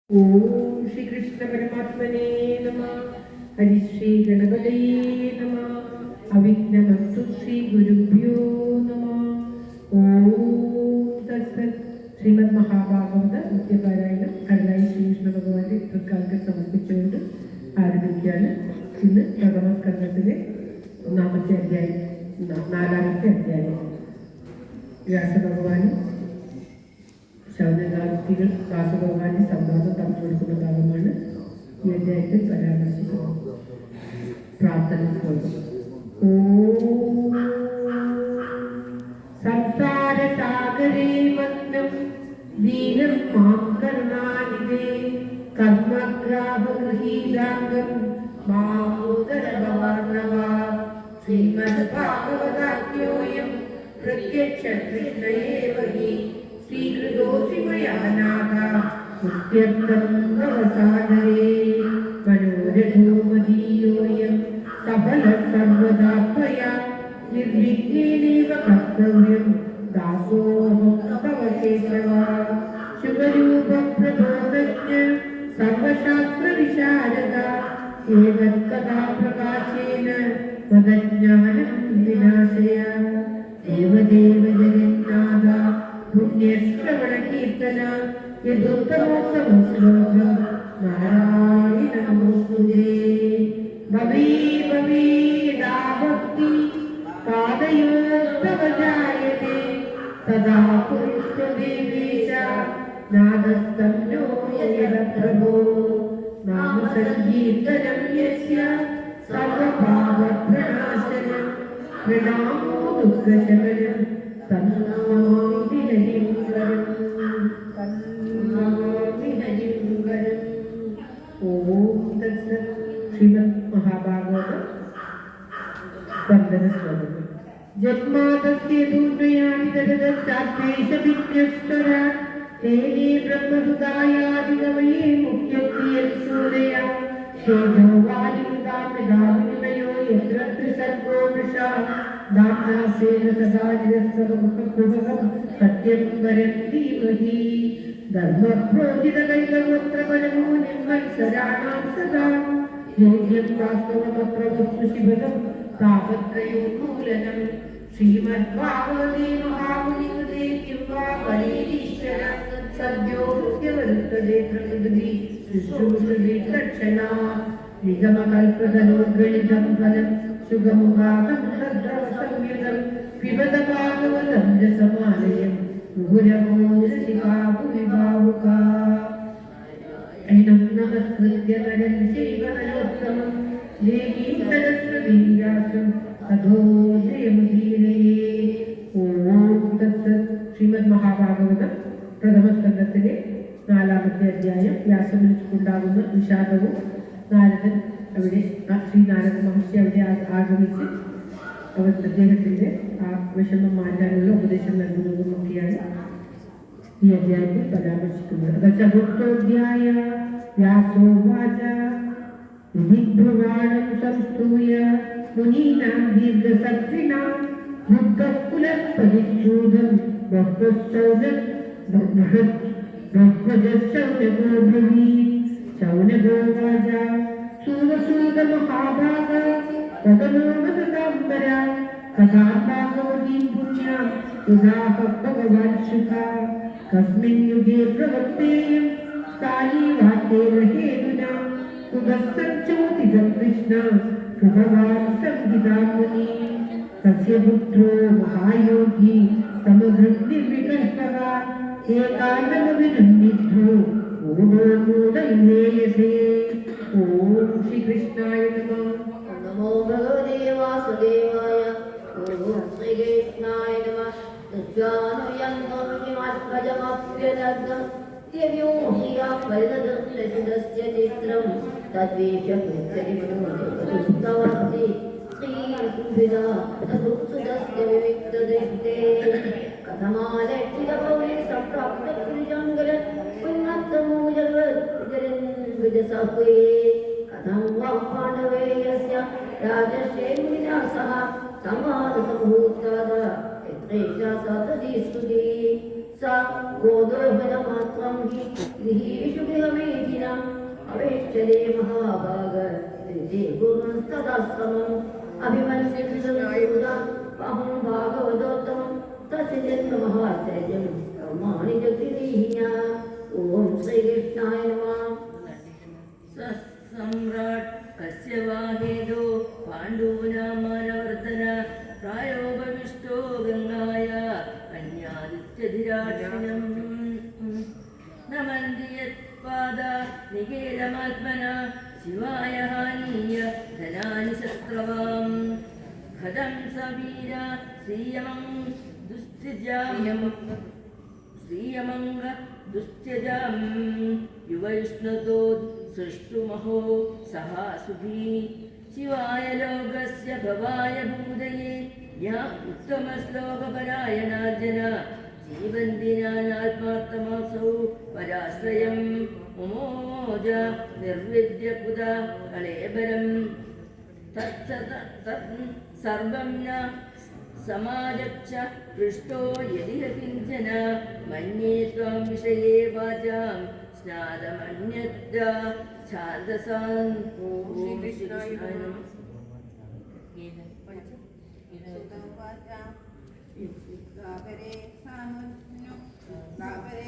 ഓം ശ്രീ കൃഷ്ണ പരമാത്മനേ നമഃ. ഹരിശ്രീ ഗണപതയേ നമഃ. അവിഘ്നമസ്തു ശ്രീ ഗുരുഭ്യോ നമഃ. ഓം തത്സത്. ശ്രീമദ് മഹാഭാഗവത നിത്യപാരായണം കടലായി ശ്രീകൃഷ്ണ ഭഗവാന്റെ തൃക്കാൽക്ക് സമർപ്പിച്ചുകൊണ്ട് ആരംഭിക്കുകയാണ്. ഇന്ന് പ്രഥമ സ്കന്ധത്തിലെ ഒന്നാമത്തെ അധ്യായം, നാലാമത്തെ അധ്യായം. വ്യാസഭഗവാനും ശൗനകാർത്തികൾ വ്യാസഭഗവാന്റെ സംവാദം പറഞ്ഞു കൊടുക്കുന്ന ഭാഗമാണ് ഈ അധ്യായത്തിൽ പരാമർശിക്കുന്നത്. പ്രാർത്ഥന ശ്ലോകം. ഓം സംസാര സാഗരേ മഗ്നം ദീനം മാം കരുണാനിധേ കർമ്മഗ്രാഹഗൃഹീതാംഗം മാമോദരഭവാർണവ ശ്രീമദ് ഭാഗവതാഖ്യോയം പ്രത്യക്ഷ കൃഷ്ണയേവ ഹി ശ്രീകൃതോസി മയാ നാഥ മുക്ത്യർത്ഥം നവസാദരേ മനോരഥോ മദീയോയം സഫലഃ സർവദാ ത്വയാ നിർവിഘ്നേനൈവ കർത്തവ്യം ദാസോഹം തവ കേശവ ശുഭരൂപ പ്രബോധജ്ഞ സർവശാസ്ത്രവിശാരദ ഏതത്കഥാ പ്രകാശേന മദജ്ഞാനം വിനാശയ ദേവദേവ ജഗന്നാഥ പുണ്യശ്രവണ കീർത്തന യദുത്തമോത്തമ ശ്ലോക നാരായണ നമോസ്തുതേ. ഭവേ ഭവേ യദാ ഭക്തി പാദയോസ്തവ ജായതേ തദാ പുരുഷദേവേശ നാദസ്തം നോ യദ പ്രഭോ നാമ സങ്കീർത്തനം യസ്യ സർവഭാവപ്രണാശനം പ്രണാമോ ദുഃഖശമനം തന്നമാമി ഹരിംകരം തന്നമാമി ഹരിംകരം. ഓം തത്സത്. ശ്രീമദ് മഹാഭാഗവത വന്ദന ശ്ലോകം. ജന്മാതസ്യ ദൂർണയാനി ദരദശാസ്ത്രേഷ വിഘ്നസ്വര തേനേ ബ്രഹ്മസുതായാദികമയേ മുഖ്യപ്രിയൽ സൂരയ ശേഷോ വാലിമൃതാമൃതാവിനിമയോ യത്ര ത്രിസർഗോ വൃഷാ ദാനാസേന സദാ നിരസ്സവമുഖം സത്യം വരം ധീമഹി ധർമ്മപ്രോജിതകൈകവത്ര പരമോ നിർമത്സരാണാം സദാ യോഗ്യം വാസ്തവമത്ര വസ്തുശിവനം താപത്രയോന്മൂലനം ശ്രീമദ്ഭാഗവതേ മഹാമുനികൃതേ കിം വാ പരീരീശ്വര സദ്യോ മുഖ്യവരുത്തതേ പ്രകൃതി ശുശ്രൂഷതേ ലക്ഷണാ നിഗമകൽപതലോദ്ഗളിതം ഫലം സുഖമുഖാകം തദ്രവ സംയുതം പിബത ഭാഗവതം രസമാലയം മുഹുരമോ രസികാഭു വിഭാവുകാ ഐനം നമസ്കൃത്യ നരം ചൈവ നരോത്തമം ദേവീം സരസ്വതീം വ്യാസം തഥോ ജയമുദീരയേ. ഓം തത്സത്. ശ്രീമദ് മഹാഭാഗവതം പ്രഥമ സ്കന്ധത്തിലെ നാലാമത്തെ അധ്യായം. വ്യാസമുനിക്കുണ്ടാകുന്ന വിഷാദവും നാരദൻ അവിടെ ശ്രീനാരദ മഹർഷി അവിടെ ആഗമിച്ച് അവർ അദ്ദേഹത്തിന്റെ ആ വിഷമം മാറ്റാനുള്ള ഉപദേശം നൽകുന്നതും ഒക്കെയാണ് ഈ അധ്യായത്തിൽ പരാമർശിക്കുന്നത്. അത് ചതുർത്ഥോധ്യായ. വ്യാസോവാച വിധിഭ്രുവാണം സംസ്തൂയ മുനീനാം ദീർഘസത്രിണാം ബുദ്ധഃ പുനഃപരിശോധം ബഹ്വശൗനം ബഹ്വജശൗനകോ ബ്രവീത്. ശൗനകോവാച സൂരസൂത മഹാഭാഗ തദനോമതകാംബര കഥാ ഭാഗവതീം പുണ്യാം യഥാഹ ഭഗവാൻ ശുകാ കസ്മിൻ യുഗേ പ്രവർത്തേയം സ്ഥാനീവാക്യേന ഹേതുനാ ഉദസ്സഞ്ചോദിതം കൃഷ്ണ ഭഗവാൻ സംഹിതാം മുനി തസ്യ പുത്രോ മഹായോഗി സമഗ്രം നിർവികൽപഃ ഏകാന്തമവിരുന്നിദ്ധോ മൂഢോ മൂഢൈവേയസേ. ഓം ശ്രീകൃഷ്ണായ നമഃ. നമോ ഭഗവതേ വാസുദേവായ. ഓം ശ്രീകൃഷ്ണായ നമഃ. തദ്വാനുയന്മോഹിമാത്മജമഭ്യനർദ്ദം ദിവ്യോ ഹിയാഫലദർശിതസ്യ ചിത്രം തദ്വേഷ്യ പൃച്ഛതി മനോജവതുസ്തവർത്തി ശ്രീകുംഭിതാ തദുത്സുതസ്യ വിവിക്തദൃഷ്ടേ കഥമാലക്ഷിതപൗരേ സപ്രാപ്തപുരുജാംഗല ഉന്മത്തമൂജൽവജ്ജലൻ വിജസഹ്വേ കഥം വാ പാണ്ഡവേ യസ്യ രാജർഷേർവിനാ സഹ സംവാദസംഭൂതാദ യത്രേഷാ സതതി സ്തുതി सा गोदोहनमात्रं हि गृहेषु गृहमेधि चले महाभाग त्रिजे गुरुस्तदाश्रमम् अभिमन्युदा अहं भागवतोत्तमं तस्य जन्ममहाश्चर्यं कर्माणि जगतिरीहिण्या ॐ श्रीकृष्णाय नमः। सम्राट् कस्य वा हेदो पाण्डूनामानवर्तन प्रायोपविष्टो गङ्गाय अन्यादित्यधिराक्षिणम् न मन्ति यत्पादा निकेतमात्मना शिवाय हानीय धनानि शस्त्रवाम् खदं सवीर श्रियमङ्ग दुस्त्यजां युवयुष्णतो सृष्टुमहो सहासुभी शिवाय लोकस्य भवाय भूतये या उत्तमश्लोकपरायणार्जन जीवन्दिनानात्मार्थमासौ पराश्रयं मुमोज निर्विद्य कुत कलेबरं तत् सर्वं न समाजच्छ पृष्टो यदि किञ्चन मन्ये त्वां विषये वाचां स्नातमन्यद् छान्दसान् श्रुतवाचा